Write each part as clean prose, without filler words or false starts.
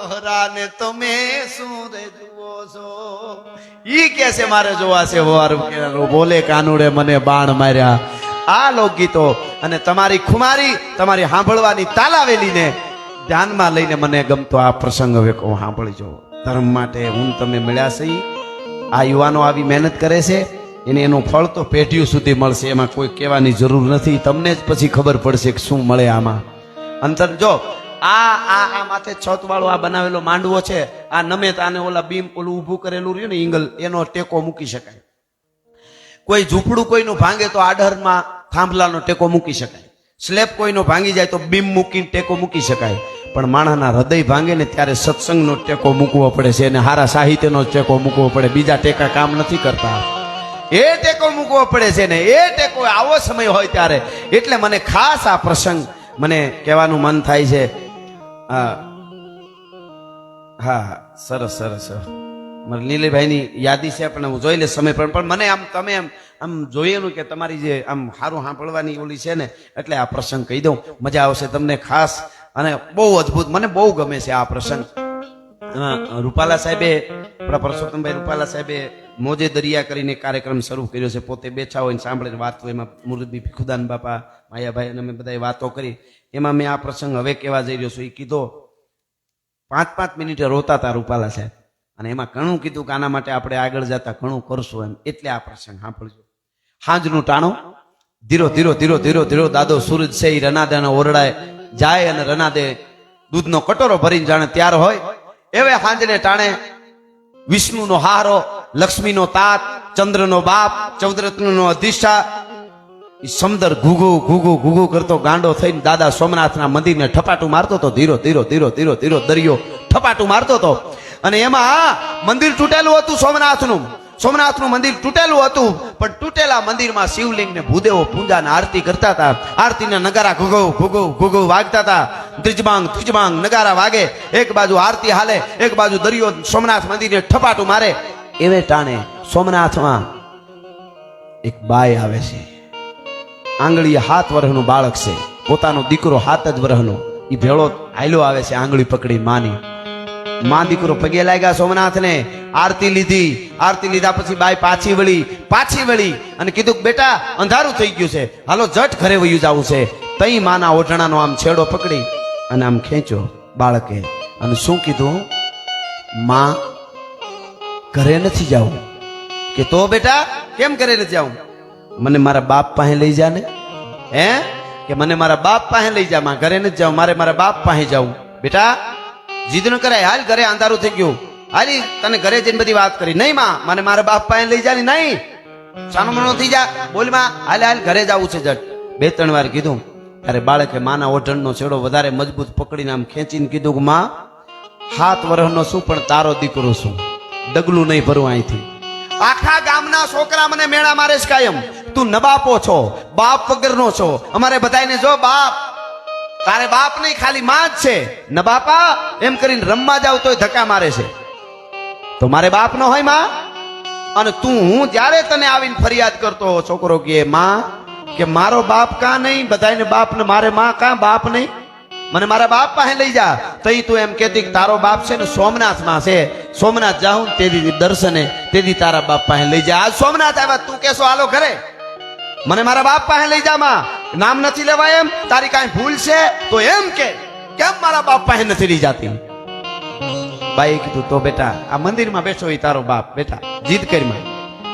વહરાને તમે શું રે જુઓ છો? ઈ કે છે મારે જોવા છે વાર બોલે કાનુડે મને બાણ માર્યા. આ લોકગીતો અને તમારી ખુમારી, તમારી સાંભળવાની તાલાવેલીને ધ્યાનમાં લઈને મને ગમતો આ પ્રસંગ હવે કહું, સાંભળજો. ધર્મ માટે હું તમે મળ્યા છે. આ યુવાનો આવી મહેનત કરે છે એને એનું ફળ તો પેઢીઓ સુધી મળશે, એમાં કોઈ કહેવાની જરૂર નથી. તમને જ પછી ખબર પડશે કે શું મળે આમાં. અંતર જો આ માથે છત વાળો આ બનાવેલો માંડવો છે, આ નમે તાને ઓલા બીમ ઓલું ઊભું કરેલું રહ્યું ને ઈંગલ, એનો ટેકો મૂકી શકાય. કોઈ ઝૂંપડું કોઈનું ભાંગે તો આડરમાં થાંભલાનો ટેકો મૂકી શકાય. સ્લેબ કોઈનો ભાંગી જાય તો બીમ મૂકીને ટેકો મૂકી શકાય. પણ માણસના હૃદય ભાંગે ને ત્યારે સત્સંગનો ટેકો મૂકવો પડે છે, અને હારા સાહિત્યનો ટેકો મૂકવો પડે. બીજા ટેકા કામ નથી કરતા, એ ટેકો મૂકવો પડે છે ને. એ ટેકો આવો સમય હોય ત્યારે. એટલે મને ખાસ આ પ્રસંગ મને કહેવાનું મન થાય છે. હા સરસ સરસ. મારે લીલીભાઈની યાદી છે પણ હું જોઈ લે સમય પણ મને આમ તમે આમ જોયેલું કે તમારી જે આમ સારું સાંભળવાની ઓલી છે ને, એટલે આ પ્રસંગ કહી દઉં, મજા આવશે તમને ખાસ. અને બહુ અદભુત, મને બહુ ગમે છે આ પ્રસંગ. રૂપાલા સાહેબે, આપણા પરસોત્તમભાઈ રૂપાલા સાહેબે મોજે દરિયા કરીને કાર્યક્રમ શરૂ કર્યો છે. પોતે બેઠા હોય ને સાંભળીને વાત હોય, એમાં મુરબ્બી ભીખુદાન બાપા, માયાભાઈ અને અમે બધાએ વાતો કરી. એમાં મેં આ પ્રસંગ હવે કહેવા જઈ રહ્યો છું. એ કીધો 5-5 મિનિટે રોતા હતા રૂપાલા સાહેબ, અને એમાં ઘણું કીધું કે આના માટે આપણે આગળ જતા ઘણું કરશું એમ. એટલે આ પ્રસંગ સાંભળજો. હાંજનું ટાણું, ધીરો ધીરો ધીરો ધીરો ધીરો દાદો સૂરજ છે એ રનાદાના ઓરડાએ જાય, અને રનાદે દૂધનો કટોરો ભરીને જાણે ત્યાર હોય એવે હાંજને ટાણે વિષ્ણુનો હારો, લક્ષ્મીનો તાત, ચંદ્રનો બાપ, ચૌદરત્નનો અધિષ્ઠા, સમદર ઘૂઘુ ઘૂઘુ ઘૂઘુ કરતો ગાંડો થઈને દાદા સોમનાથના મંદિરને ઠપાટું મારતો હતો. ધીરો ધીરો ધીરો ધીરો ધીરો દરિયો ઠપાટું મારતો હતો. અને એમાં મંદિર તૂટેલું હતું સોમનાથનું મંદિર તૂટેલું હતું. પણ તૂટેલા મંદિરમાં શિવલિંગને ભૂદેવો પૂજાને આરતી કરતા હતા. આરતીના નગારા ઘુઘુ ઘુઘુ ઘુઘુ વાગતા હતા. ધ્રુજમાંગ નગારા વાગે, એક બાજુ આરતી હાલે, એક બાજુ દરિયો સોમનાથ મંદિરને ઠપાટું મારે. એવે ટાણે સોમનાથમાં એક બાઈ આવે છે. આંગળી 7 વર્ષનું બાળક છે, પોતાનો દીકરો 7 જ વર્ષનો. એ ભેળો હાલ્યો આવે છે આંગળી પકડી માની. માં દીકરો પગે લાગ્યા સોમનાથને, આરતી લીધા પછી બાઈ પાછી વળી અને કીધું બેટા અંધારું થઈ ગયું છે, હાલો જટ ઘરે વયું જવું છે. તઈ માના ઓઢણાનો આમ છેડો પકડી અને આમ ખેંચ્યો બાળકે, અને શું કીધું, માં ઘરે નથી જાવું. કે તો બેટા કેમ ઘરે નથી જાવું? મને મારા બાપ પાસે લઈ જા ને. હે કે મને મારા બાપ પાસે લઈ જા, માં ઘરે નથી જાઉં, મારે મારા બાપ પાસે જાઉં. બેટા જીદ ન કરાય, હાલ ઘરે અંધારું થઈ ગયું, હાલી તને ઘરે જઈને બધી વાત કરી. નહીં માં, મને મારા બાપ પાસે લઈ જા ને. નહીં, સાનો મનો થઈ જા, બોલ માં, હાલ ઘરે જવું છે જટ. 2-3 વાર કીધું ત્યારે બાળકે માના ઓઢણનો છેડો વધારે મજબૂત પકડીને આમ ખેંચીને કીધું કે માં 7 વર્ષનો છું પણ તારો દીકરો છું, ડગલું નહીં ભરું અહીંથી. આખા ગામના છોકરા મને મેળા મારે છે કાયમ, તું નબાપો છો, બાપ વગરનો છો. અમારે બધાને જો બાપ, તારે બાપ નહીં ખાલી માં જ છે, નબાપા એમ કરીને રમવા જાવ તોય ધક્કા મારે છે. તો મારે બાપ ન હોય માં? અને તું હું જ્યારે તને આવીને ફરિયાદ કરતો છોકરો કે માં કે મારો બાપ કાં નહીં, બધાને બાપ ને મારે માં કાં બાપ નહીં, મને મારા બાપ પાસે લઈ જા. તઈ તું એમ કહેતી કે તારો બાપ છે ને સોમનાથમાં છે, સોમનાથ જાઉં તેથી દર્શને, તેથી તારા બાપ પાસે લઈ જા. આજ સોમનાથ આવ્યા, તું કેશો હાલો ઘરે, મને મારા બાપ પાસે લઈ જા. માં નામ નથી લેવાય એમ, તારી કાંઈ ભૂલ છે તો એમ કે કેમ મારા બાપ પાસે નથી લઈ જાતી? બાઈએ કીધું તો બેટા આ મંદિરમાં બેઠો એ તારો બાપ, બેટા જીદ કરી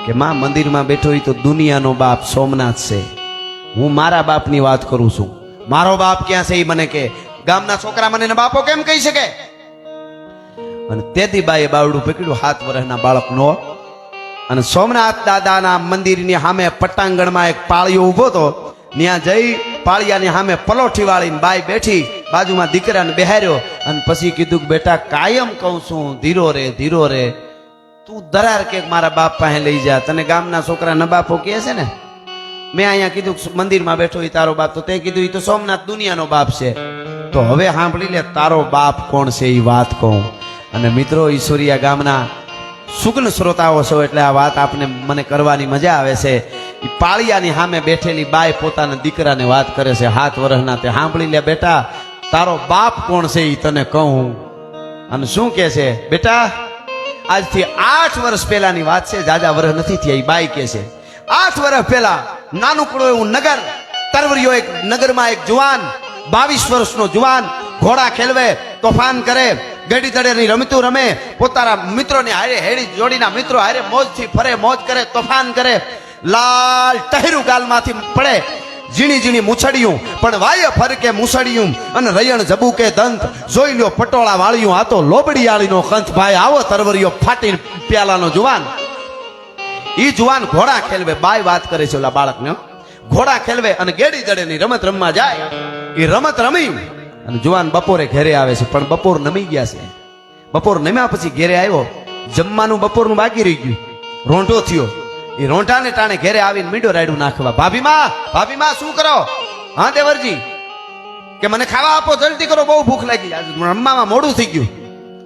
કે માં મંદિરમાં બેઠો એ તો દુનિયાનો બાપ સોમનાથ છે, હું મારા બાપની વાત કરું છું. મારો બાપ ક્યાં છે એ મને કે. ગામના છોકરા મને બાપો કેમ કહી શકે? અને તેથી બાઈએ બાવડું પકડ્યું 7 વર્ષના બાળકનો, અને સોમનાથ દાદાના મંદિરની સામે પટાંગણમાં એક પાળિયો ઉભો હતો. ત્યાં જઈ પાળિયાની સામે પલોઠી વાળીને બાઈ બેઠી, બાજુમાં દીકરાને બેહાર્યો, અને પછી કીધું કે બેટા કાયમ કહું છું ધીરો રે, તું દરાર કે મારા બાપ પાસે લઈ જા. તને ગામના છોકરા નબાપો કહે છે ને, મેં અહીંયા કીધું મંદિરમાં બેઠો એ તારો બાપ, તો તે કીધું એ તો સોમનાથ દુનિયાનો બાપ છે. તો હવે સાંભળી લે તારો બાપ કોણ છે એ વાત કહું. અને મિત્રો ઈશ્વરિયા ગામના સુગ્ન શ્રોતાઓ છો એટલે આ વાત આપને મને કરવાની મજા આવે છે. એ પાળિયાની સામે બેઠેલી બાઈ પોતાના દીકરાને વાત કરે છે 7 વર્ષના. તે સાંભળી લે બેટા તારો બાપ કોણ છે એ તને કહું. અને શું કે છે, બેટા આજથી 8 વર્ષ પહેલાની વાત છે, જાજા વર્ષ નથી થયા. એ બાઈ કે છે 8 વર્ષ પહેલા નાનકડું એવું નગર, તરવરિયો એક નગરમાં એક જુવાન, 22 વર્ષનો જુવાન ઘોડા ખેલવે, તોફાન કરે, ગડી દડેની રમતું રમે, પોતાના મિત્રોની હારે હેડી જોડીના મિત્રો હારે મોજથી ફરે, મોજ કરે, તોફાન કરે. લાલ ટહેરું ગાલમાંથી પડે, ઝીણી ઝીણી મૂછડિયું પણ વાય ફરકે મૂછડિયું, અને રયણ જબુકે દંત, જોઈ લ્યો પટોળા વાળ્યું, આ તો લોબડીયાળીનો કંથ. ભાઈ આવો તરવરિયો ફાટી પ્યાલાનો જુવાન. ઈ જુવાન ઘોડા ખેલવે. બાય વાત કરે છે ઓલા બાળકને, ઘોડા ખેલવે અને ગેડી દડેની રમત રમવા જાય. એ રમત રમી અને જુવાન બપોરે ઘેરે આવે છે, પણ બપોર નમી ગયા છે. બપોર નમ્યા પછી ઘેરે આવ્યો, જમવાનું બપોરનું બાકી રહી ગયું, રોંઢો થયો. એ રોંઢાને ટાણે ઘેરે આવીને મીંડો રાયડું નાખવા. ભાભીમાં શું કરો? હા દેવરજી, કે મને ખાવા આપો, જલ્દી કરો, બહુ ભૂખ લાગી, રમવામાં મોડું થઈ ગયું.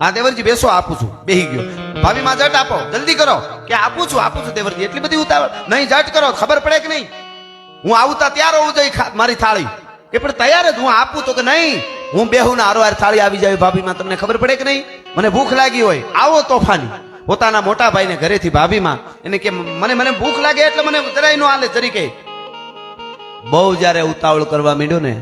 હા દેવરજી બેસો, આપું છું. બેહી ગયો. ભાભીમાં જટ આપો, જલ્દી કરો. કે આપું છું દેવરજી. એટલી બધી ઉતાવળ નહીં, જટ કરો, ખબર પડે કે નહીં? હું આવતા તૈયાર હોવું જોઈએ મારી થાળી. કે પણ તૈયાર જ, હું આપું તો કે નહીં, હું બેહું ના હારો થાળી આવી જાય. ભાભીમાં તમને ખબર પડે કે નહીં? મને ભૂખ લાગી હોય. આવો તોફાની પોતાના મોટા ભાઈને ઘરેથી ભાભીમાં એને કે મને ભૂખ લાગે એટલે મને જરાય નો હાલે તરીકે. બહુ જ્યારે ઉતાવળ કરવા માંડ્યો ને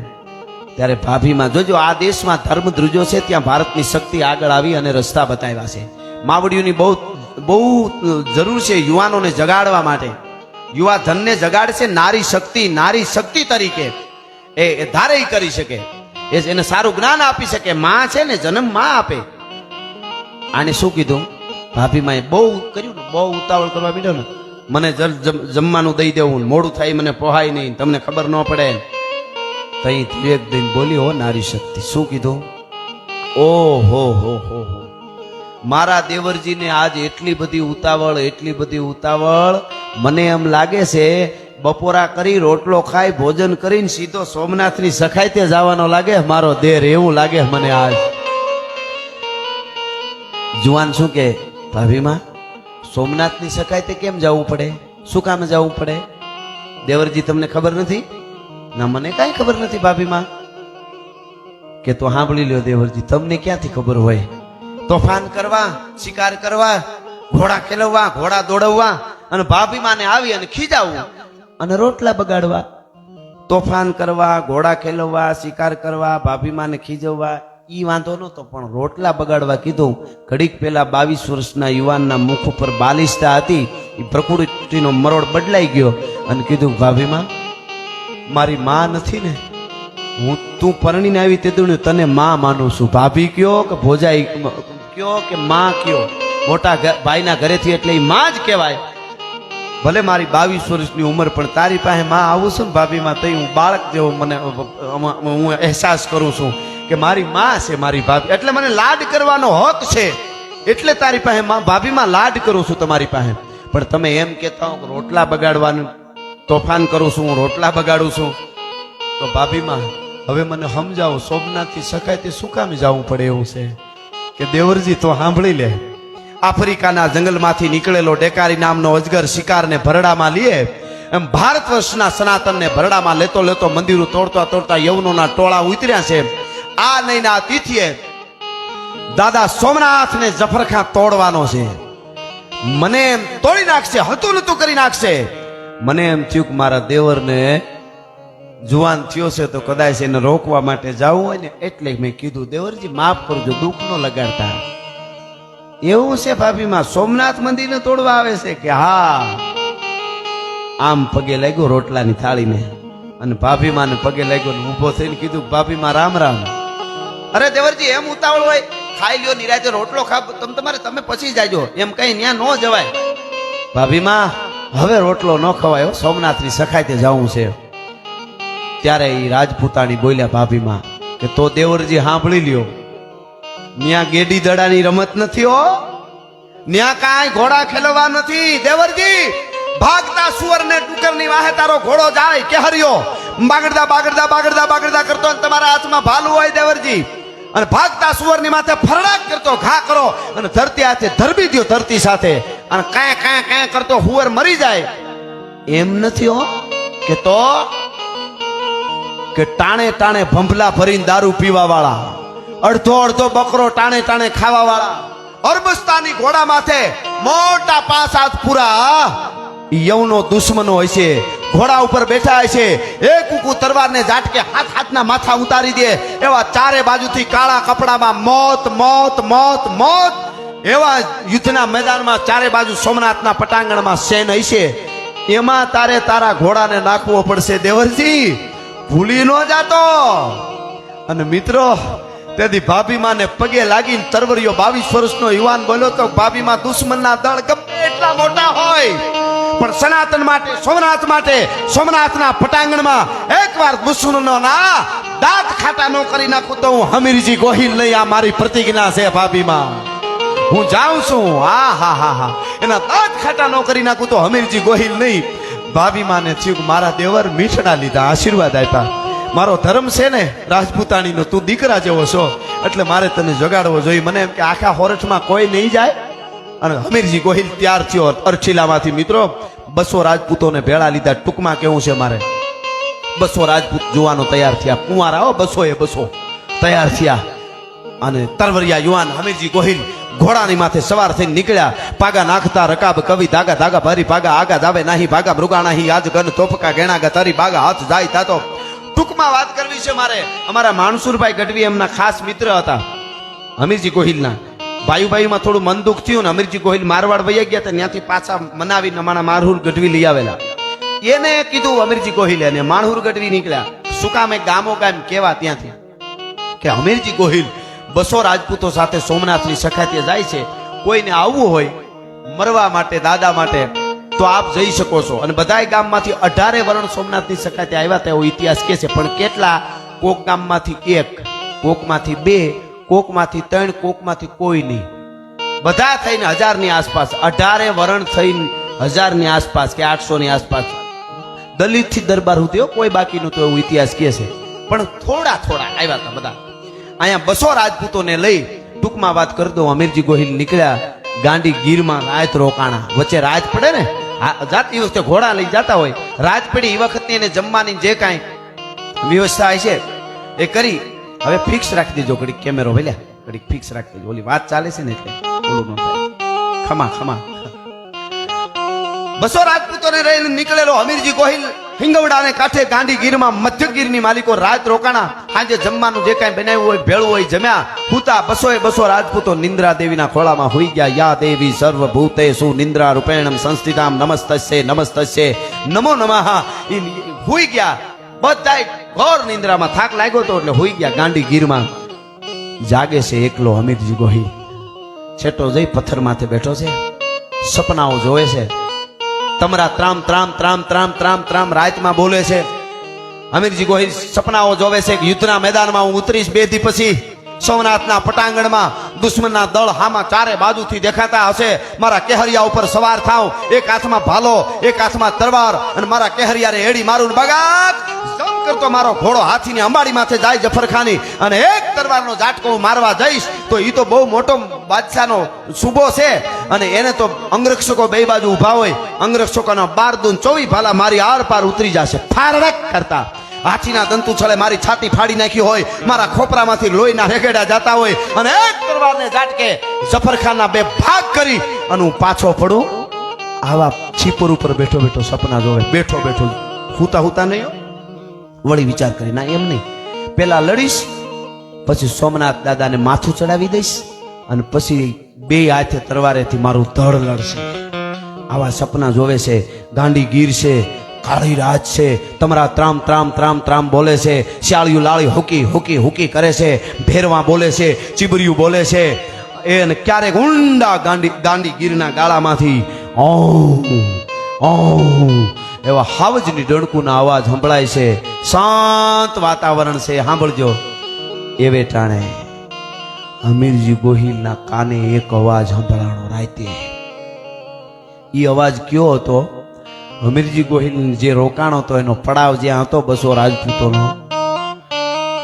ત્યારે ભાભીમાં, જોજો આ દેશમાં ધર્મ ધ્રુજો છે, ત્યાં ભારતની શક્તિ આગળ આવી અને રસ્તા બતાવ્યા છે. માવડીઓની બહુ જરૂર છે યુવાનોને જગાડવા માટે. યુવા ધનને જગાડશે નારી શક્તિ તરીકે એ ધારે કરી શકે, એને સારું જ્ઞાન આપી શકે. માં છે ને જન્મ માં આપે. આને શું કીધું? ભાભીમાં બહુ કર્યું ને, બહુ ઉતાવળ કરવા માંડ્યો ને, મને જમવાનું દઈ દેવું, મોડું થાય મને પોહાય નહીં, તમને ખબર ન પડે. તઈ વિવેક દઈને બોલી, હો નારી શક્તિ. શું કીધું? ઓ હો મારા દેવરજીને આજ એટલી બધી ઉતાવળ, મને એમ લાગે છે બપોરા કરી, રોટલો ખાઈ, ભોજન કરીને સીધો સોમનાથની સખાઈતે જવાનો લાગે મારો દેર, એવું લાગે મને આજ. જુવાન શું કે, ભાભીમાં સોમનાથની સખાઈતે કેમ જવું પડે? શું કામ જવું પડે? દેવરજી તમને ખબર નથી? ના મને કાંઈ ખબર નથી ભાભીમાં. કે તો સાંભળી લ્યો દેવરજી, તમને ક્યાંથી ખબર હોય? તોફાન કરવા, શિકાર કરવા, ઘોડા ખેલવવા, ઘોડા દોડવવા, અને ભાભીમાને આવી અને ખીજાવવું અને રોટલા બગાડવા. તોફાન કરવા, ઘોડા ખેલવવા, શિકાર કરવા, ભાભીમાને ખીજવવા, ઈ વાંધો નતો, પણ રોટલા બગાડવા કીધું. ઘડીક પેલા 22 વર્ષના યુવાનના મુખ ઉપર બાલિશતા હતી, એ પ્રકૃતિનો મરોડ બદલાઈ ગયો અને કીધું, ભાભીમાં મારી માં નથી ને, તું પરણીને આવી તે તને માં માનું છું. ભાભી કયો કે ભોજાઈ કયો કે માં કયો, મોટા ભાઈના ઘરેથી એટલે એ માં જ કહેવાય. ભલે મારી 22 વર્ષની ઉંમર, પણ તારી પાસે માં આવું છું ને ભાભીમાં, તઈ હું બાળક જેવો મને હું અહેસાસ કરું છું કે મારી માં છે મારી ભાભી, એટલે મને લાડ કરવાનો હક છે, એટલે તારી પાસે ભાભીમાં લાડ કરું છું તમારી પાસે. પણ તમે એમ કહેતા હો કે રોટલા બગાડવાનું તોફાન કરું છું, હું રોટલા બગાડું છું, તો ભાભીમાં હવે મને સમજાવો, સોમનાથથી સખાઈતે શું કામ જવું પડે એવું છે? કે દેવરજી તો સાંભળી લે. આફ્રિકાના જંગલમાંથી નીકળેલો ડેકારી નામનો અજગર શિકારને ભરડામાં લે, એમ ભારત વર્ષના સનાતનને ભરડામાં લેતો મંદિરો તોડતા યવનોના ટોળા ઉતર્યા છે. આ નહીં આ તિથિએ દાદા સોમનાથને જફરખા તોડવાનો છે. મને એમ તોડી નાખશે, હતું કરી નાખશે. મને એમ થયું કે મારા દેવરને જુવાન થયો છે તો કદાચ એને રોકવા માટે જવું હોય ને, એટલે મેં કીધું દેવરજી માફ કરજો, દુઃખ ન લગાડતા. એવું છે ભાભીમાં સોમનાથ મંદિરને તોડવા આવે છે? કે હા. આમ પગે લાગ્યો રોટલાની થાળીને અને ભાભીમાં ને પગે લાગ્યો, ઉભો થઈને કીધું, ભાભીમાં રામ રામ. અરે દેવરજી એમ ઉતાવળ હોય, ખાઈ લ્યો નિરાતે રોટલો ખા, તમે પછી જાજો, એમ કઈ ન્યા ન જવાય. ભાભીમાં હવે રોટલો ન ખવાય, સોમનાથની સખાઈતે જવું છે. ત્યારે એ રાજપૂતાણી બોલ્યા ભાભીમાં કે તો દેવરજી સાંભળી લ્યો, ન્યા ગેડી દડાની રમત નથી હો, ન્યા કાંઈ ઘોડા ખેલવા નથી. દેવરજી ભાગતા સુવરને ડુકરની વાહે તારો ઘોડો જાય કે હરિયો બાગડતા કરતો, અને તમારા હાથમાં ભાલું હોય દેવરજી, અને ભાગતા સુવરની માથે ફરડાક કરતો ઘા કરો અને ધરતી હાથે ધરબી દો ધરતી સાથે, અને કાંઈ કરતો હુવર મરી જાય. એમ નથી હો. કે તો કે ટાણે ભંભલા ભરીને દારૂ પીવા વાળા, અડધો અડધો બકરો ટાણે ટાણે ખાવા વાળા અરબસ્તાની ઘોડા માથે મોટા 5 હાથ પૂરા યવનો દુશ્મનો હોય છે, ઘોડા ઉપર બેઠા હોય છે, એક ઉકુ તરવારને ઝાટકે હાથના માથા ઉતારી દે એવા ચારે બાજુથી કાળા કપડામાં મોત મોત મોત મોત એવા યુદ્ધના મેદાનમાં ચારે બાજુ સોમનાથના પટાંગણમાં સેન હશે, એમાં તારે તારા ઘોડાને નાખવો પડશે દેવરજી, ભૂલી ન જાતો. અને મિત્રો તેથી ભાભીમાં ને પગે લાગીને તરવરિયો 22 વર્ષનો યુવાન બોલ્યો તો ભાભીમાં દુશ્મનના દળ ગમે એટલા મોટા હોય પણ સનાતન માટે સોમનાથ માટે સોમનાથના પટાંગણમાં એકવાર દુશ્મનોના દાંત ખાટા ન કરી નાખું તો હું હમીરજી ગોહિલ નહીં, આ મારી પ્રતિજ્ઞા છે ભાભીમાં. હું જાઉં છું, હા હા હા હા, એના દાંત ખાટા ન કરી નાખું તો હમીરજી ગોહિલ નહીં. ભાભીમાં ને થયું મારા દેવર મીઠડા લીધા, આશીર્વાદ આપ્યા. મારો ધર્મ છે ને રાજપૂતાણીનો, તું દીકરા જેવો છો એટલે મારે તને જગાડવો જોઈએ. મને એમ કે આખા હોરઠમાં કોઈ નહીં જાય. અને હમીરજી ગોહિલ તૈયાર થયો અરછીલામાંથી. મિત્રો 200 રાજપૂતોને ભેળા લીધા. ટૂંકમાં કેવું છે મારે, 200 રાજપૂત જુવાનો તૈયાર થયા, કુંવારા 200 તૈયાર થયા. અને તરવરિયા યુવાન હમીરજી ગોહિલ ઘોડાની માથે સવાર થઈને નીકળ્યા. પાગા નાખતા રકાબ કવિ ધાગા ધાગા ભરી પાગા આગા જાવે નાહી ભાગા મૃગાણાહી આજ ગન તોફકા ગેણા ગતારી બાગા હાથ જાય તાતો. ટૂંકમાં વાત કરવી છે મારે. અમારા માનસુરભાઈ ગઢવી એમના ખાસ મિત્ર હતા હમીરજી ગોહિલના. ભાઈમાં થોડું મન દુઃખ થયું ને હમીરજી ગોહિલ મારવાડ વહી ગયા હતા, ત્યાંથી પાછા મનાવીને અમારા માણહુર ગઢવી લઈ આવેલા. એને કીધું હમીરજી ગોહિલે અને માણહુર ગઢવી નીકળ્યા. શું કામ એ ગામો ગામ કેવા ત્યાંથી કે હમીરજી ગોહિલ 200 રાજપૂતો સાથે સોમનાથની સખાતીએ જાય છે. કોઈને આવવું હોય મરવા માટે દાદા માટે તો આપ જઈ શકો છો. અને બધાય ગામમાંથી 18 વરણ સોમનાથની સખાતે આવ્યા તેવો ઇતિહાસ કહે છે. પણ કેટલા, કોક ગામમાંથી 1, કોકમાંથી 2, કોકમાંથી 3, કોકમાંથી કોઈ નહીં. બધા થઈને 1000 ની આસપાસ, 18 વરણ થઈને 1000 ની આસપાસ કે 800 ની આસપાસ દલિત થી દરબાર સુધી કોઈ બાકી નહોતું એવો ઇતિહાસ કહે છે. પણ થોડા થોડા આવ્યા હતા બધા. અહીંયા 200 રાજપૂતોને લઈ ટૂંકમાં વાત કરી દઉં. હમીરજી ગોહિલ નીકળ્યા ગાંડી ગીરમાં રાત રોકાણા. વચ્ચે રાત પડે ને, જાતી વખતે ઘોડા લઈ જતા હોય, રાત પડી એ વખતની એને જમવાની જે કાંઈ વ્યવસ્થા છે એ કરી. હવે ફિક્સ રાખી દેજો ઘડીક કેમેરો ભલ્યા, ઘડીક ફિક્સ રાખી દેજો, ઓલી વાત ચાલે છે ને એટલે ઓલું ન થાય. ખમા ખમા 200 રાજપૂતોને રહીને નીકળેલો હમીરજી ગોહિલ હિંગવડાને કાંઠે ગાંડી ગીરમાં મધ્યગીરની માલિકો રાત રોકાણા. આજે જમવાનું જે કાંઈ બનાવ્યું હોય ભેળું હોય જમ્યા. હુતા 200 રાજપૂતો નિંદ્રા દેવીના ખોળામાં હોઈ ગયા. યા દેવી સર્વભૂતેષુ નિંદ્રા રૂપેણમ સંસ્થિતામ નમસ્તસ્ય નમસ્તસ્ય નમો નમઃ. હોઈ ગયા બધાય ઘોર નિંદ્રામાં. થાક લાગ્યો તો એટલે હોઈ ગયા ગાંડી ગીરમાં. જાગે છે એકલો હમીરજી ગોહિલ. છેટો જઈ પથ્થર માથે બેઠો છે, સપનાઓ જોવે છે. તમરા ત્રામ ત્રામ ત્રામ ત્રામ ત્રામ ત્રામ રાતમાં બોલે છે. હમીરજી ગોહિલ સપનાઓ જોવે છે કે યુદ્ધના મેદાનમાં હું ઉતરીશ 2 દી પછી. સોમનાથના પટાંગણમાં દુશ્મનના દળ હામાં ચારે બાજુથી દેખાતા હશે. મારા કેહરિયા ઉપર સવાર થાવ, એક હાથમાં ભાલો, એક હાથમાં તરવાર, અને મારા કેહરિયારે એડી મારું બગાત જમ કરતો મારો ઘોડો હાથીની અંબાડી માથે જાય જફરખાની. અને એક તરવારનો ઝાટકો હું મારવા જઈશ તો એ તો બહુ મોટો બાદશાહનો સુબો છે. અને એને તો અંગરક્ષકો 2 બાજુ ઉભા હોય, અંગરક્ષકોના 12 24 ભાલા મારી આર પાર ઉતરી જશે ફારડક કરતા. હાથીના દંતુ છળે મારી છાતી ફાડી નાખી હોય, મારા ખોપરામાંથી લોહીના રેગેડા જતા હોય, અને એક તરવારને ઝાટકે જફરખાનના 2 ભાગ કરી અને હું પાછો પડું. આવા છીપર ઉપર બેઠો બેઠો સપના જોવે. બેઠો બેઠો હુતા નહીં, વળી વિચાર કરી ના એમ નહીં, પેલા લડીશ, પછી સોમનાથ દાદાને માથું ચડાવી દઈશ, અને પછી 2 હાથે તરવારેથી મારું ધડ લડશે. આવા સપના જોવે છે. ગાંડી ગીર છે, કાળી રાત છે, તમારા ત્રામ ત્રામ ત્રામ ત્રામ બોલે છે. શાળિયું લાળી હુકી હુકી હુકી કરે છે. ભેરવા બોલે છે, ચીબરિયું બોલે છે. એને ક્યારેક ઊંડા ગાંડી ગીરના ગાળામાંથી એવા હાવજની ડણકુના અવાજ સંભળાય છે. શાંત વાતાવરણ છે, સાંભળજો. એવે ટાણે હમીરજી ગોહિલના કાને એક અવાજ સંભળાણો રાતે. એ અવાજ કયો હતો? હમીરજી ગોહિલ જે રોકાણો હતો એનો પડાવ જ્યાં હતો 200 રાજપૂતોનો,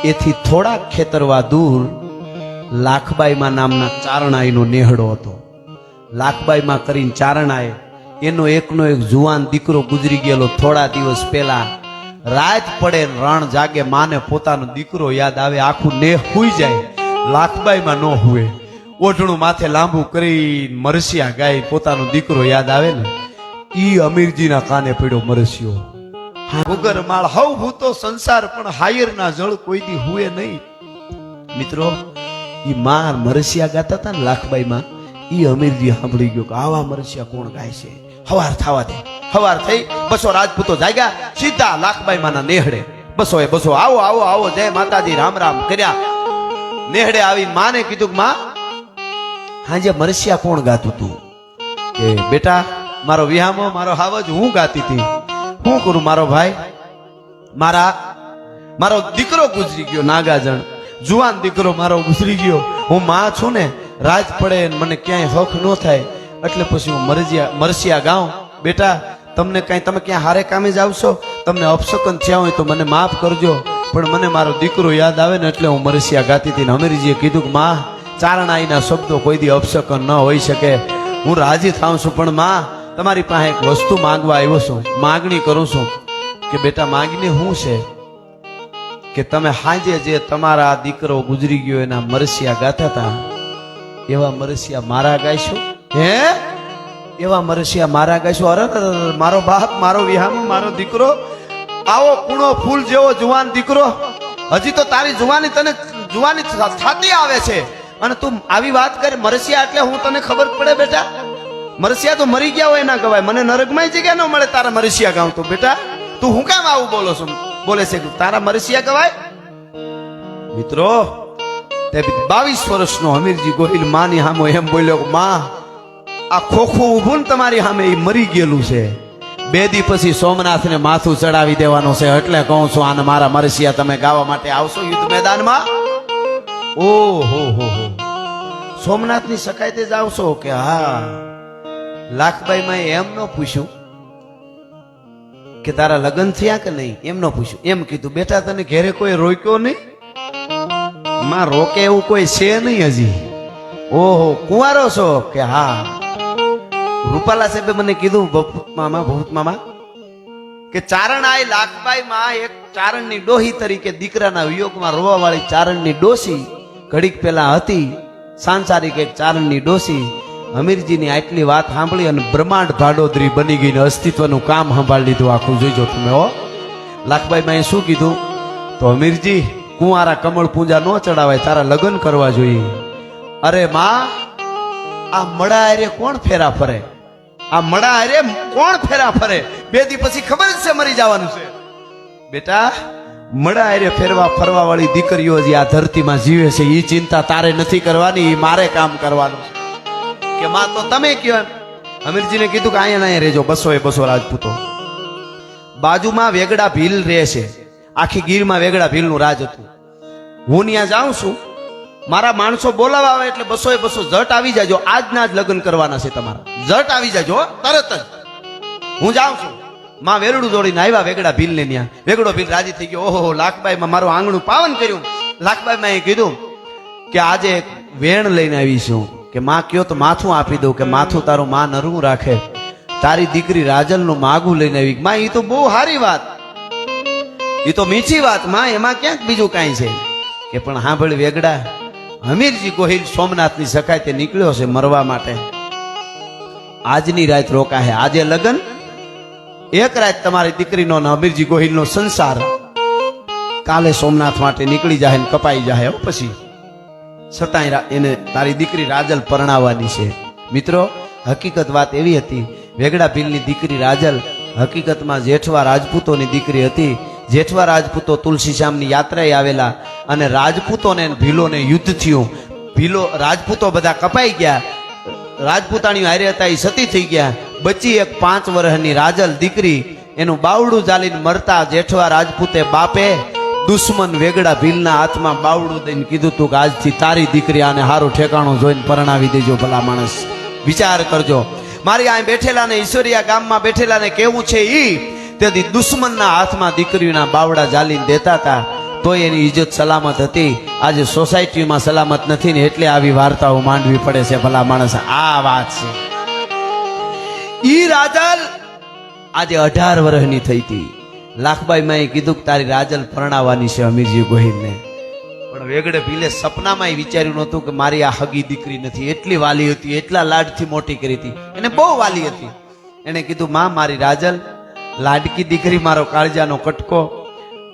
એથી થોડા ખેતરવા દૂર લાખબાઈમાં નામના ચારણાઈનો નેહડો હતો. લાખબાઈમાં કરીને ચારણાએ એનો એકનો એક જુવાન દીકરો ગુજરી ગયેલો. થોડા દિવસ પહેલા રાત પડે રણ જાગે, માને પોતાનો દીકરો યાદ આવે, આખું નેહ હુઈ જાય. લાખબાઈમાં ન હુએ. ઓઢણું માથે લાંબુ કરી મરસિયા ગાય પોતાનો દીકરો યાદ આવે ને, ઈ અમીરજીના કાને પડ્યો મરસિયો. વગર માળ હવ ભૂતો સંસાર પણ હાયરના જળ કોઈ દી હુએ નહીં. મિત્રો, ઈ માં મરસિયા ગાતા હતા ને લાખબાઈમાં, ઈ અમીરજી સાંભળી ગયો કે આવા મરસિયા કોણ ગાય છે. હવાર થવા દે. હવાર થઈ બસો રાજપૂતો જાગ્યા સીધા લાખબાઈમાંના નેહડે. બસો આવો આવો આવો, જય માતાજી, રામ રામ કર્યા. નેહડે આવી માને કીધું કે માં, હાજે મરસિયા કોણ ગાતું તું? કે બેટા, મારો વિહામો, મારો હાવજ હું ગાતી હતી. હું કરું મારો ભાઈ, મારો દીકરો ગુજરી ગયો, નાગાજણ જુવાન દીકરો મારો ગુજરી ગયો. હું માં છું ને, રાત પડે મને ક્યાંય હક ન થાય એટલે પછી હું મરસિયા ગાઉં. બેટા, તમને કાંઈ, તમે ક્યાં હારે કામે જાવ છો, તમને અપશકન થયા હોય તો મને માફ કરજો, પણ મને મારો દીકરો યાદ આવે ને એટલે હું મરસિયા ગાતી હતી. અમીરજીએ કીધું કે માં, ચારણાઈના શબ્દો કોઈ દી અપશકન ન હોઈ શકે. હું રાજી થાઉં છું, પણ માં, તમારી પાસે એક વસ્તુ માંગવા આવ્યો છું, માગણી કરું છું. કે બેટા, માગણી શું છે? કે તમે હાજે જે તમારા દીકરો ગુજરી ગયો એના મરસિયા ગાતા હતા, એવા મરસિયા મારા ગાઈશો? હે, એવા મરસિયા મારા ગાઈશો? અરે મારો બાપ, મારો વિહામો, મારો દીકરો, આવો કૂણો ફૂલ જેવો જુવાન દીકરો, હજી તો તારી જુવાની થતી આવે છે અને તું આવી વાત કરે મરસિયા એટલે હું તને ખબર પડે બેટા? મરસિયા તો મરી ગયા હોય ના ગવાય. મને નરકમાં જગ્યા ન મળે તારા મરસિયા ગાઉં તો. બેટા, તું હું કામ આવું બોલે છે તારા મરસિયા ગવાય? મિત્રો, તે 22 વર્ષનો અમીરજી ગોહિલ માની સામે એમ બોલ્યો કે માં, આ ખોખું ઊભું ને તમારી સામે એ મરી ગયેલું છે. 2 દી પછી સોમનાથને માથું ચડાવી દેવાનું છે, એટલે કહું છું આને મારા મરસિયા તમે ગાવા માટે આવશો યુદ્ધ મેદાનમાં? ઓહો હો, સોમનાથની સખાયતે જ આવશો? કે હા. લાખબાઈમાં એમ ન પૂછ્યું કે તારા લગ્ન થયા કે નહીં, એમ ન પૂછ્યું. એમ કીધું, બેટા તને ઘેરે કોઈ રોક્યો નહીં? માં, રોકે એવું કોઈ છે નહીં હજી. ઓહો, કુંવારો છો? કે હા. રૂપાલા સાહેબે મને કીધું, ભૂત મામા, કે ચારણ આઈ લાખબાઈ માં એક ચારણની ડોહી તરીકે દીકરાના વિયોગમાં રોવા વાળી ચારણની ડોસી ઘડીક પેલા હતી. સાંસારિક એક ચારણની ડોસી અમીરજીની આટલી વાત સાંભળી અને બ્રહ્માંડ ભાડોદરી બની ગઈ ને અસ્તિત્વનું કામ સંભાળી લીધું આખું. જોઈજો તમે. હો, લાખબાઈ માં શું કીધું? તો અમીરજી, કુંવારા કમળ પૂંજા ન ચડાવાય, તારા લગ્ન કરવા જોઈએ. અરે માં, આ મડા હારે કોણ ફેરા ફરે? આ મડા હારે કોણ ફેરા ફરે? 2 દી પછી ખબર જ છે મરી જવાનું છે. બેટા, મડા હારે ફરવા વાળી દીકરીઓ જે આ ધરતીમાં જીવે છે એ ચિંતા તારે નથી કરવાની, એ મારે કામ કરવાનું છે. કે માં, તો તમે કયો એમ. અમીરજીને કીધું કે અહીંયા રહેજો. 200 રાજપૂતો. બાજુમાં વેગડા ભીલ રહે છે. આખી ગીરમાં વેગડા ભીલનું રાજ હતું. હું ત્યાં જાઉં છું, મારા માણસો બોલાવા આવે એટલે 200 જટ આવી જાજો. આજના જ લગ્ન કરવાના છે તમારા. જટ આવી જાજો તરત જ. હું જાઉં છું. માં વેરડું જોડીને આવ્યા વેગડા ભીલ ને ત્યાં. વેગડો ભીલ રાજી થઈ ગયો. ઓહો, લાખબાઈમાં મારું આંગણું પાવન કર્યું. લાખબાઈમાં એ કીધું કે આજે એક વેણ લઈને આવી છું. કે માં કયો તો માથું આપી દઉં. કે માથું તારું માં નરવું રાખે. તારી દીકરી રાજલનું માગું લઈને આવી. માં, એ તો બહુ સારી વાત, એ તો મીઠી વાત માં, એમાં ક્યાંક બીજું કાંઈ છે? કે પણ સાંભળ વેગડા, અમીરજી ગોહિલ સોમનાથની સખાયતે નીકળ્યો છે મરવા માટે. આજની રાત રોકા હે. આજે લગ્ન, એક રાત તમારી દીકરીનો ને અમીરજી ગોહિલનો સંસાર. કાલે સોમનાથ માટે નીકળી જાય ને કપાઈ જાય. પછી છતાંય એને તારી દીકરી રાજલ પરણાવવાની છે. મિત્રો, હકીકત વાત એવી હતી, વેગડા ભીલની દીકરી રાજલ હકીકતમાં જેઠવા રાજપૂતોની દીકરી હતી. જેઠવા રાજપૂતો તુલસીશ્યામની યાત્રાએ આવેલા અને રાજપૂતોને ભીલોને યુદ્ધ થયું. રાજપૂતો બધા કપાઈ ગયા. રાજપૂતાણીઓ હારે હતા એ સતી થઈ ગયા. બચી એક 5 વર્ષની રાજલ દીકરી. એનું બાવડું ચાલીને મરતા જેઠવા રાજપૂતે બાપે દુશ્મન વેગડા ભીલના હાથમાં બાવડું દઈને કીધું તું કે આજથી તારી દીકરી આને સારું ઠેકાણું જોઈને પરણાવી દેજો. ભલા માણસ, વિચાર કરજો. મારી આ બેઠેલા ને ઈશ્વરિયા ગામમાં બેઠેલા ને કેવું છે ઈ તેથી દુશ્મનના હાથમાં દીકરીના બાવડા જાલીને દેતા હતા તો એની ઇજ્જત સલામત હતી. આજે સોસાયટીમાં સલામત નથી ને એટલે આવી વાર્તાઓ માંડવી પડે છે. ભલા માણસ, આ વાત છે. ઈ રાજલ આજે 18 વર્ષની થઈ હતી. લાખબાઈ માં કીધું કે તારી રાજલ પરણાવવાની છે અમીરજી ગોહિલને. પણ વેગડે ભીલે સપનામાં વિચાર્યું નહોતું કે મારી આ હગી દીકરી નથી. એટલી વાલી હતી, એટલા લાડથી મોટી કરી હતી. એને બહુ વાલી હતી. એને કીધું માં મારી રાજલ લાડકી દીકરી, મારો કાળજાનો કટકો,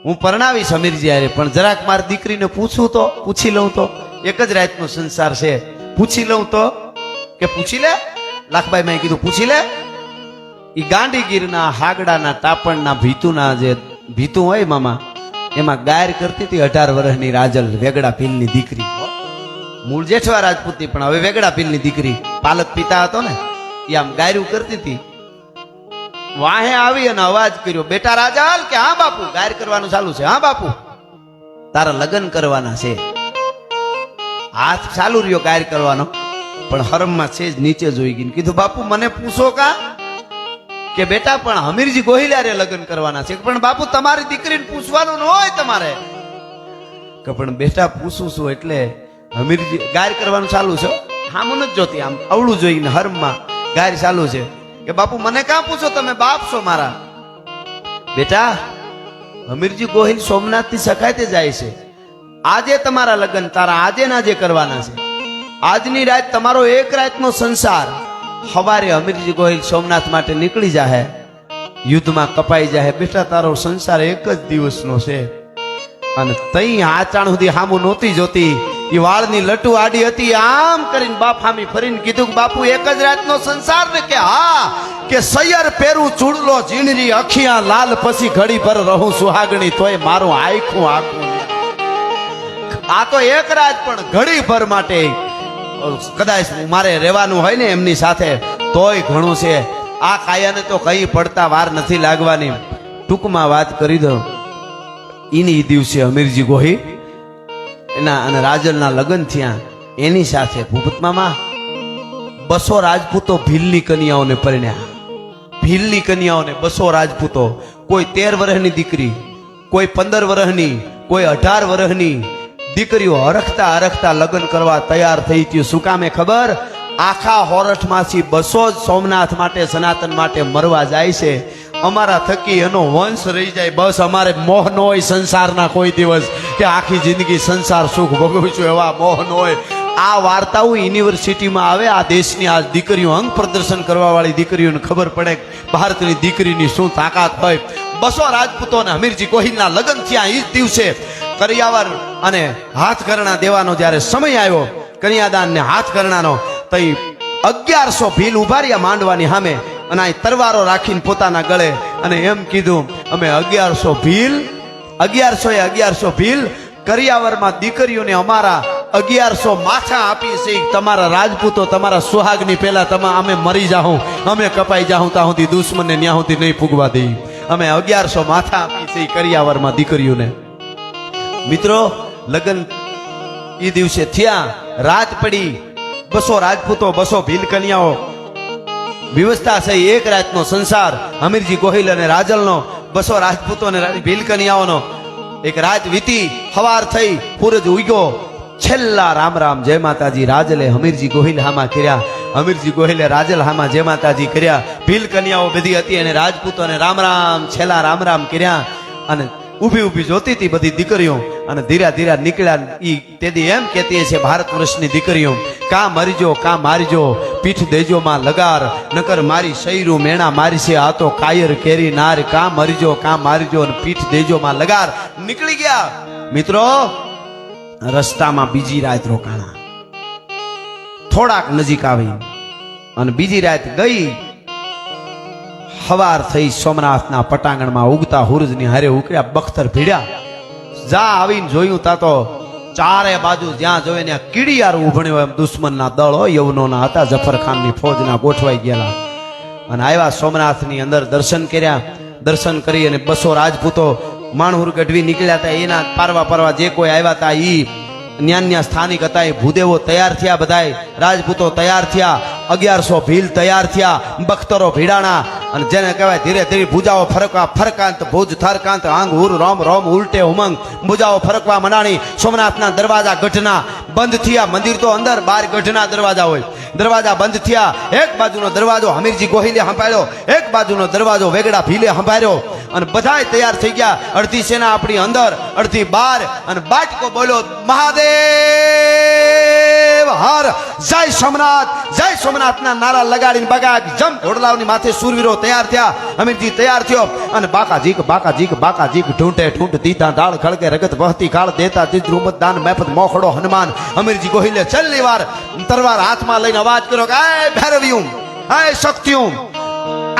હું પરણાવીશ અમીરજી હારે, પણ જરાક મારી દીકરીને પૂછું તો, પૂછી લઉં તો. એક જ રાતનો સંસાર છે, પૂછી લઉં તો. કે પૂછી લે. લાખભાઈ મેં કીધું પૂછી લે. ઈ ગાંડીગીરના હાગડાના ટાપણના ભીતુના જે ભીતું હોય મામા, એમાં ગાયર કરતી હતી 18 વર્ષની રાજલ, વેગડા ભીલની દીકરી. મૂળ જેઠવા રાજપૂતની, પણ હવે વેગડા ભીલની દીકરી. પાલક પિતા હતો ને, એ આમ ગાયરું કરતી હતી. વાહે આવી અને અવાજ કર્યો, બેટા રાજલ. કે હા બાપુ. ગાયર કરવાનું ચાલુ છે. હા બાપુ, તારા લગ્ન કરવાના છે. હાથ ચાલુ રહ્યો ગાયર કરવાનો, પણ હરમમાં છે જ નીચે જોઈ ગઈ. કીધું બાપુ મને પૂછો કા? કે બેટા પણ હમીરજી ગોહિલારે લગ્ન કરવાના છે. પણ બાપુ તમારી દીકરીને પૂછવાનું ન હોય તમારે. કે પણ બેટા પૂછું છું એટલે હમીરજી ગાયર કરવાનું ચાલુ છે. આમ નથી જોતી, આમ અવળું જોઈને હરમમાં ગાયર ચાલુ છે. કે બાપુ મને કાં પૂછો, તમે બાપ છો મારા. બેટા હમીરજી ગોહિલ સોમનાથ થી સખાતે જાય છે. આજે તમારા લગ્ન તારા આજે ના જે કરવાના છે. આજની રાત તમારો એક રાતનો સંસાર. સવારે અમીરજી ગોહિલ સોમનાથ માટે નીકળી જાહે, યુદ્ધમાં કપાઈ જાહે. બેટા તારો સંસાર એક જ દિવસનો છે. અને તઈ આચાણ સુધી હામું નહોતી જોતી. એ વાળની લટુ આડી હતી. આમ કરીને બાપ હામી ફરીને કીધું કે બાપુ એક જ રાતનો સંસાર ને? કે હા. કે સૈયર પેરું ચૂડલો ઝીણરી અખિયા લાલ, પછી ઘડી પર રહું સુહાગણી, તોય મારું આખું આખું. આ તો એક રાત, પણ ઘડી ભર માટે કદાચ મારે રહેવાનું હોય ને એમની સાથે, તોય ઘણું છે. આ કાયાને તો કઈ પડતા વાર નથી લાગવાની. ટૂંકમાં વાત કરી દઉં, ઈની દિવસે અમીરજી ગોહિલ એના અને રાજલના લગ્ન થયા. એની સાથે ભૂપત મામા 200 રાજપૂતો ભીલની કન્યાઓને પરણ્યા. ભીલની કન્યાઓને 200 રાજપૂતો. કોઈ 13 વર્ષની દીકરી, કોઈ 15 વર્ષની, કોઈ 18 વર્ષની દીકરીઓ હરખતા હરખતા લગ્ન કરવા તૈયાર થઈ હતી. શું કામે ખબર? આખા હોરઠમાંથી 200 જ સોમનાથ માટે, સનાતન માટે મરવા જાય છે. અમારા થકી એનો વંશ રહી જાય, બસ અમારે મોહ ન હોય સંસારના કોઈ દિવસ, કે આખી જિંદગી સંસાર સુખ ભોગવીશું, એવા મોહ ન હોય. આ વાર્તાઓ યુનિવર્સિટીમાં આવે. આ દેશની આ દીકરીઓ, અંગ પ્રદર્શન કરવા વાળી દીકરીઓને ખબર પડે ભારતની દીકરીની શું તાકાત હોય. 200 રાજપૂતોને અમીરજી ગોહિલના લગ્ન થયા. એ જ દિવસે કરિયાવર અને હાથકરણા દેવાનો જ્યારે સમય આવ્યો, કન્યાદાન ને હાથકરણાનો, તો 1100 ભીલ ઉભા રહ્યા માંડવાની સામે, અને આ તરવારો રાખીને પોતાના ગળે, અને એમ કીધું અમે 1100 ભીલ, 1100 ભીલ કરિયાવરમાં દીકરીઓને અમારા 1100 માથા આપી છે. તમારા રાજપૂતો તમારા સુહાગની પહેલા અમે મરી જાઉં, અમે કપાઈ જાઉં, ત્યાં સુધી દુશ્મનને ન્યા સુધી નહીં ફૂગવા દઈ. અમે 1100 માથા આપી છે કરિયાવરમાં દીકરીઓને. મિત્રો લગ્ન એ દિવસે થયા. રાત પડી. 200 રાજપૂતો, 200 ભીલ કન્યાઓ, વ્યવસ્થા છે. એક રાતનો સંસાર અમીરજી ગોહિલ અને રાજલનો, 200 રાજપૂતો અને ભીલ કન્યાઓનો. એક રાત વીતી, સવાર થઈ, સૂરજ ઉગ્યો. છેલ્લા રામ રામ જય માતાજી રાજલે અમીરજી ગોહિલ હામાં કર્યા. અમીરજી ગોહિલે રાજલ હામાં જય માતાજી કર્યા. ભીલ કન્યાઓ બધી હતી અને રાજપૂતોને રામ રામ, છેલ્લા રામ રામ કર્યા. અને ઊભી ઊભી જોતી હતી બધી દીકરીઓ. અને ધીરા ધીરા નીકળ્યા. ઈ તેથી એમ કહેતી છે ભારત વર્ષની દીકરીઓ, કાં મરજો કાં મારજો, પીઠ દેજો માં લગાર, નકર મારી શૈરું મેણા મારી છે. આ તો કાયર કેરી નાર, કાં મરજો કાં મારજો, અને પીઠ દેજો માં લગાર. નીકળી ગયા. મિત્રો રસ્તામાં બીજી રાત રોકાણા. થોડાક નજીક આવી અને બીજી રાત ગઈ. સવાર થઈ. સોમનાથના પટાંગણમાં ઉગતા સૂરજની હારે ઉકળ્યા બખ્તર ભીડ્યા. જા આવીને જોયું તા તો ચારે બાજુ જ્યાં જોયે ત્યાં કીડિયાર ઉભણ્યો. એમ દુશ્મનના દળ હોય યવનોના હતા, જફરખાનની ફોજના ગોઠવાઈ ગયેલા. અને આવ્યા સોમનાથની અંદર. દર્શન કર્યા. દર્શન કરી અને 200 રાજપૂતો માણહુર ગઢવી નીકળ્યા હતા. એના પારવા જે કોઈ આવ્યા હતા ઈ ન્યાન્યા સ્થાનિક હતા. એ ભૂદેવો તૈયાર થયા. બધાય રાજપૂતો તૈયાર થયા. 1100 ભીલ તૈયાર થયા. બખ્તરો ભીડાણા. અને જેને કહેવાય ધીરે ધીરે ભુજાઓ ફરકવા, ફરકાંત ભુજ થરકાંત આંગ ઉર રોમ રોમ ઉલટે ઉમંગ. ભુજાઓ ફરકવા મંડાણી. સોમનાથના દરવાજા ગઢના બંધ થયા. મંદિર તો અંદર, બાર ગઢના દરવાજા હોય. દરવાજા બંધ થયા. એક બાજુનો દરવાજો અમીરજી ગોહિલે સંભાળ્યો, એક બાજુનો દરવાજો વેગડા ભીલે સંભાળ્યો. અને બધાય તૈયાર થઈ ગયા. અડધી સેના આપણી અંદર, અડધી બહાર, અને બાટકો બોલ્યો મહાદેવ હર, જય સોમનાથના નારા લગાડીને બગા જમ ઘોડલાઓની માથે સુરવીરો તૈયાર થયા. અમીરજી તૈયાર થયો અને બાકાજીક ઢૂંઢ દીધા ડાળ ખળકે રગત વહતી કાળ દેતા દીધ રૂમત દાન મેફત મોખડો હનુમાન. અમીરજી ગોહિલે છેલ્લી વાર તરવાર હાથમાં લઈને અવાજ કર્યો કે એ ભૈરવિયું, એ શક્તિયું,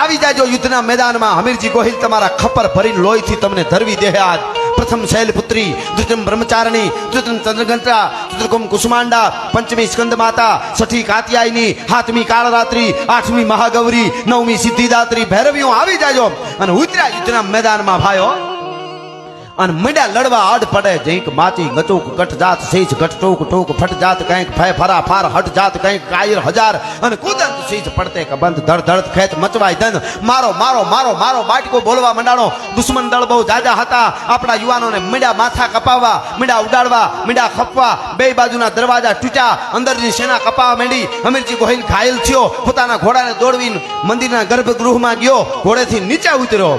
આવી જાજો યુદ્ધના મેદાનમાં. અમીરજી ગોહિલ તમારા ખપર ભરીને લોહીથી તમને ધરવી દે. આજ પ્રથમ શૈલપુત્રી, દ્વિતીય બ્રહ્મચારિણી, તૃતીય ચંદ્રઘંટા, ચતુર્થમ કુસુમાંડા, પંચમી સ્કંદ માતા, છઠ્ઠી કાત્યાયની, સાતમી કાળરાત્રી, આઠમી મહાગૌરી, નવમી સિદ્ધિદાત્રી. ભૈરવીઓ આવી જાજો અને ઉતર્યા યુદ્ધના મેદાનમાં ભાઈઓ. અને મીડા લડવા અડ પડે. જઈક માચી ગચુક કટ જાત શીશ ઘટ ટોક ટોક ફટ જાત કંઈક ફે ફરા ફાર હટ જાત કંઈક કાયર હજાર. અને કુદંત શીશ પડતે કબંધ ધડ ધડ ખેત મચવાય ધન. મારો મારો મારો મારો બાટકો બોલવા મંડાણો. દુશ્મન દળ બહુ જાજા હતા. આપણા યુવાનોને મીડા માથા કપાવવા, મીડા ઉડાડવા, મીડા ખપવા. બે બાજુના દરવાજા તૂટ્યા, અંદરની સેના કપાવા માંડી. અમીરજી ગોહિલ ઘાયલ થયો, પોતાના ઘોડાને દોડવીને મંદિરના ગર્ભગૃહમાં ગયો, ઘોડેથી નીચે ઉતર્યો.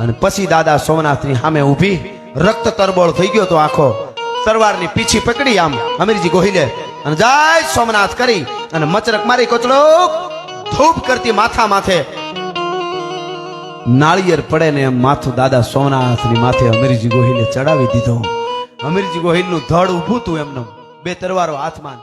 અને પછી દાદા સોમનાથની સામે ઊભી, રક્ત તરબોળ થઈ ગયો તો આખો. તરવારની પીછી પકડી આમ અમીરજી ગોહિલે અને જય સોમનાથ કરી અને મચરક મારી કોચડોક ધૂપ કરતી માથા માથે નાળિયેર પડે ને એમ માથું દાદા સોમનાથની માથે અમીરજી ગોહિલે ચડાવી દીધો. અમીરજી ગોહિલનું ધડ ઊભું હતું એમનું, બે તરવારો હાથમાં.